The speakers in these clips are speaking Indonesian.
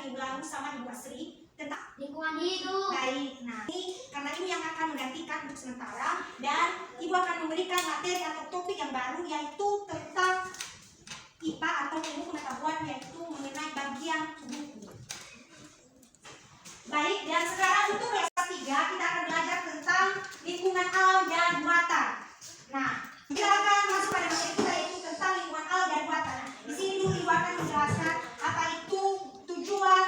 minggu lalu sama Ibu Asri tentang lingkungan hidup. Baik, nah karena ini yang akan menggantikan untuk sementara, dan Ibu akan memberikan materi atau topik yang baru, yaitu tentang IPA atau ilmu pengetahuan, yaitu mengenai bagian buku. Baik, dan sekarang untuk kelas 3 kita akan belajar tentang lingkungan alam dan buatan. Nah, kita akan masuk pada materi kita, yaitu tentang lingkungan alam dan buatan. Nah, di sini dulu Ibu akan menjelaskan apa itu tujuan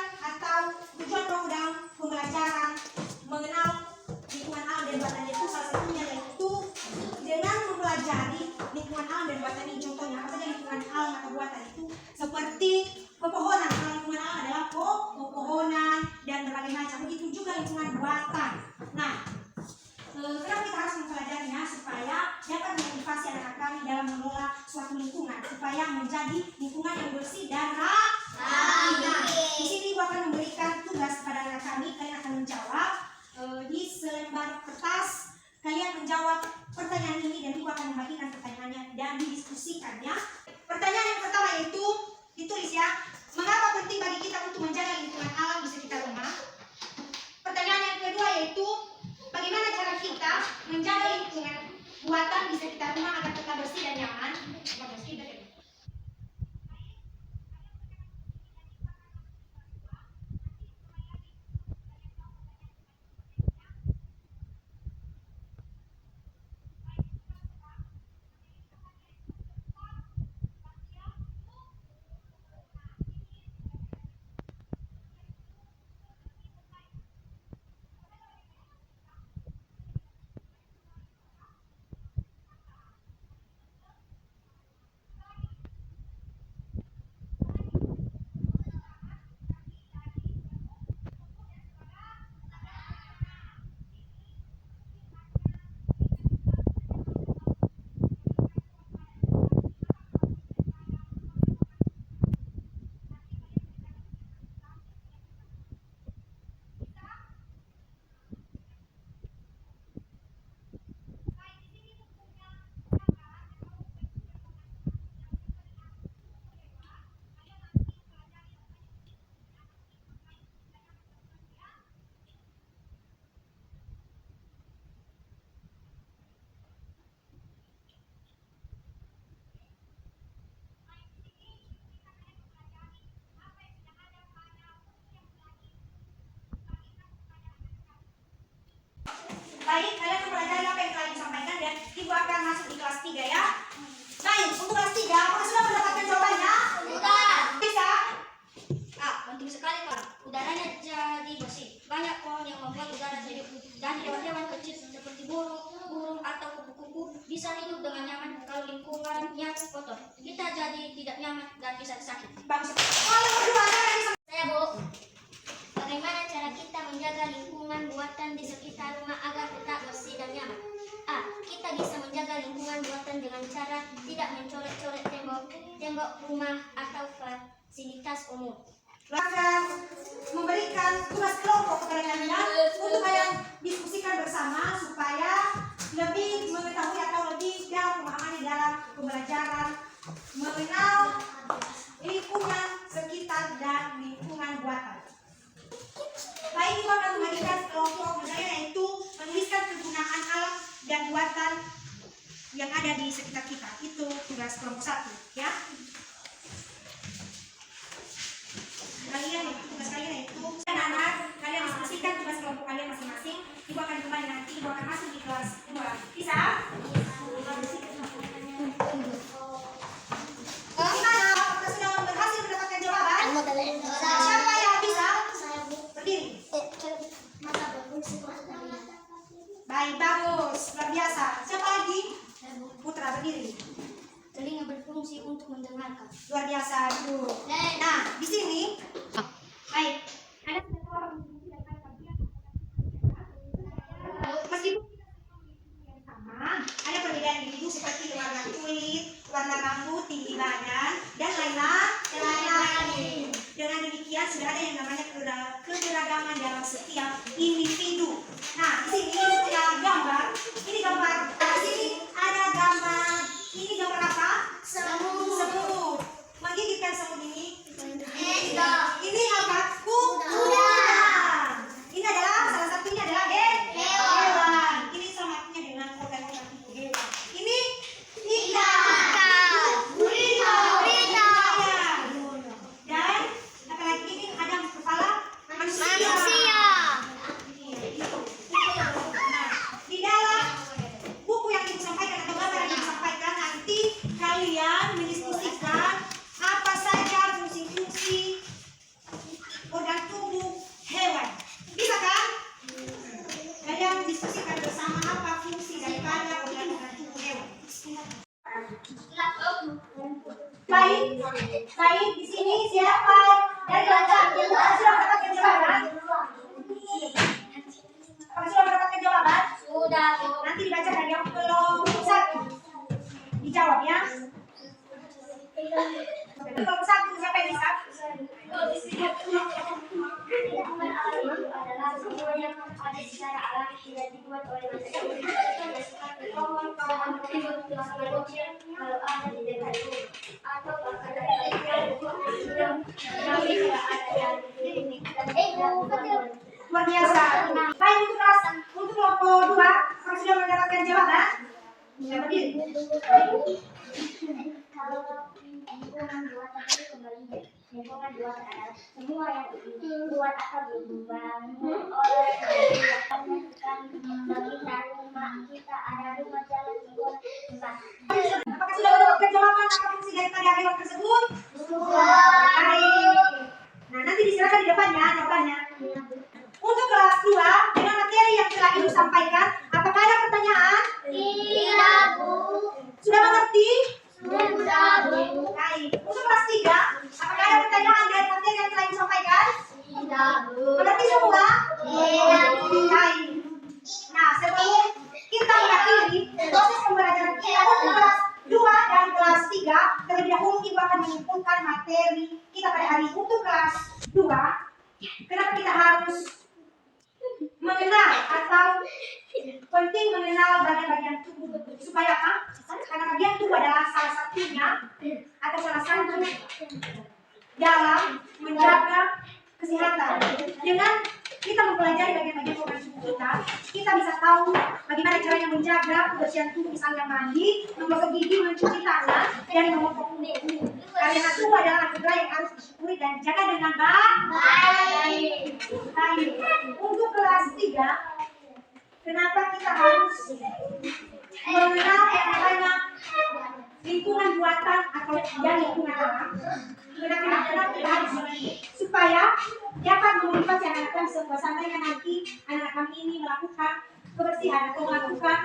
program pembelajaran mengenal lingkungan alam dan buatan, yaitu salah satunya yaitu dengan mempelajari lingkungan alam dan buatan ini. Contohnya apa saja lingkungan alam atau buatan itu, seperti pepohonan. Kalau lingkungan alam adalah pepohonan dan berbagai macam, begitu juga lingkungan buatan. Nah, kenapa kita harus mempelajarinya? Supaya dapat memotivasi anak-anak kami dalam mengelola suatu lingkungan, supaya menjadi lingkungan yang bersih dan rapi. Nah, di sini Ibu akan memberikan tugas kepada anak kami. Kalian akan menjawab di selembar kertas. Kalian menjawab pertanyaan ini dan Ibu akan membagikan pertanyaannya dan didiskusikannya. Pertanyaan yang pertama yaitu ditulis ya. Mengapa penting bagi kita untuk menjaga lingkungan alam di sekitar rumah? Pertanyaan yang kedua yaitu bagaimana cara kita menjaga lingkungan buatan di sekitar rumah agar tetap bersih dan nyaman? Baik, kalian mempelajari apa yang telah disampaikan dan Ibu akan masuk di kelas 3 ya. Baik, untuk kelas 3, apakah sudah mendapatkan jawabannya? Sudah. Bisa? Penting sekali Pak. Udaranya jadi bersih. Banyak pohon yang membuat udara hidup dan hewan-hewan kecil seperti burung atau kupu-kupu bisa hidup dengan nyaman. Kalau lingkungannya kotor, kita jadi tidak nyaman dan bisa sakit. Bagus. Kalau berdua Saya Bu. Bagaimana cara kita menjaga lingkungan buatan di sekitar rumah agar tetap bersih dan nyaman? A. Kita bisa menjaga lingkungan buatan dengan cara tidak mencoret-coret tembok rumah atau fasilitas umum. akan memberikan tugas kelompok kepada kalian untuk kalian diskusikan bersama supaya lebih mengetahui atau lebih dalam pemahaman dalam pembelajaran mengenal lingkungan sekitar dan lingkungan buatan. Baik, Ibu akan membagikan kelompok misalnya yaitu menuliskan kegunaan alam dan buatan yang ada di sekitar kita. Itu tugas kelompok 1 ya. Tugas kalian yaitu anak-anak kalian diskusikan tugas kelompok kalian masing-masing. Ibu akan kembali nanti, Ibu akan masuk di kelas 2. Bisa? Gimana? Apakah sudah berhasil mendapatkan jawaban? Siapa yang bisa? Berdiri. Baik, bagus, luar biasa. Siapa lagi? Putra, berdiri. Telinga berfungsi untuk mendengarkan. Luar biasa, duduk. Nah, di sini baik, ada meskipun yang sama, ada perbedaan individu seperti warna kulit, warna rambut, tinggi badan, dan lain-lain. Dengan demikian sudah ada yang namanya keberagaman dalam setiap individu. Nah, di sini ini punya gambar. Ini gambar. Di sini ada gambar. Ini gambar apa? Semut. Menggigitkan semut ini. Ini apa? Baik, baik di sini siapa dari belajar? Sudah mendapatkan jawaban? Apakah sudah mendapatkan jawaban? Sudah, Bu. Nanti dibaca dari yang kelompok 1. Dijawab ya. Kelompok 1 siapa yang bisa? Lingkungan alam itu adalah semua yang ada secara alami tidak dibuat oleh manusia. Seperti pohon, pohon kecil, kecil, kalau ada di dekat bumi, atau bahkan ada yang tidak ada di dan Luar biasa. Baik untuk kelas untuk kelompok 2, apakah sudah mendapatkan jawaban? Sudah berdiri. kalau lingkungan buatan itu kembalinya lingkungan buatan adalah semua yang dibuat atau dibangun oleh manusia kita rumah kita ada rumah jalan sekolah tempat. Apakah sudah mendapatkan jawaban apa fungsi dari tanda hewan tersebut? Baik. Nah, nanti diserahkan di depannya jawabannya. Untuk kelas 2, dengan materi yang telah Ibu sampaikan, apakah ada pertanyaan? Tidak, Bu. Sudah mengerti? Sudah, Bu. Baik. Untuk kelas 3, apakah ada pertanyaan dari materi yang telah Ibu sampaikan? Tidak, Bu. Mengerti semua? Tidak, Bu. Baik. Nah, sebelum kita mengakhiri proses pembelajaran kita untuk kelas 2 dan kelas 3, terlebih dahulu Ibu akan menyimpulkan materi kita pada hari ini. Untuk kelas 2, kenapa kita harus mengenal atau penting mengenal bagian-bagian tubuh supaya apa? Karena bagian tubuh adalah salah satunya atau salah satu dalam menjaga kesehatan. Dengan kita mempelajari bagian-bagian organ tubuh kita bisa tahu bagaimana caranya menjaga kebersihan tubuh, misalnya mandi, menggosok gigi, mencuci tangan, dan memotong kuku. Karena tubuh adalah anugerah yang harus disyukuri dan dijaga dengan baik. Baik. Untuk kelas 3, kenapa kita harus mengenal yang namanya lingkungan buatan atau lingkungan alam? Kenapa kita harus supaya dapat memotivasi anak-anak kami seandainya nanti anak kami ini melakukan kebersihan atau melakukan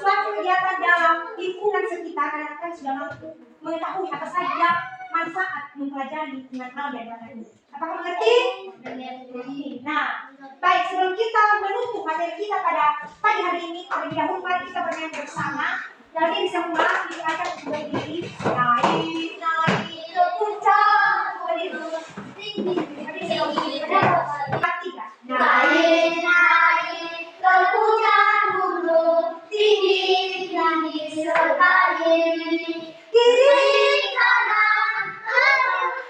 suatu kegiatan dalam lingkungan sekitar, anak-anak kami sudah mampu mengetahui apa saja manfaat mempelajari lingkungan alam dan buatan ini. Apakah mengerti? Nah, baik, sebelum kita menutup materi kita pada pagi hari ini, terlebih dahulu mari kita bermain bersama. Jadi semua diangkat berdiri, naik ke puncak, berdiri tinggi, Naik ke puncak gunung tinggi sekali. Kiri kanan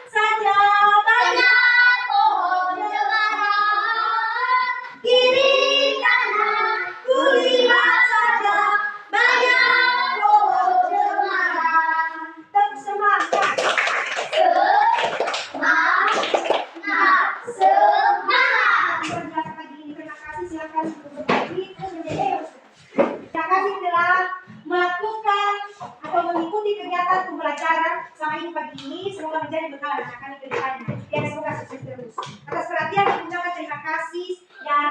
saja banyak pohon cemara. Kiri kanan kulihat saja banyak pohon cemara. semangat. Semangat. Terima kasih, silakan untuk berbagi. Terima kasih telah melakukan atau mengikuti kegiatan pembelajaran selama ini pagi ini. Semoga menjadi bekal anak kami ke depannya. Dan semoga sukses terus. Atas perhatian, saya ucapkan terima kasih dan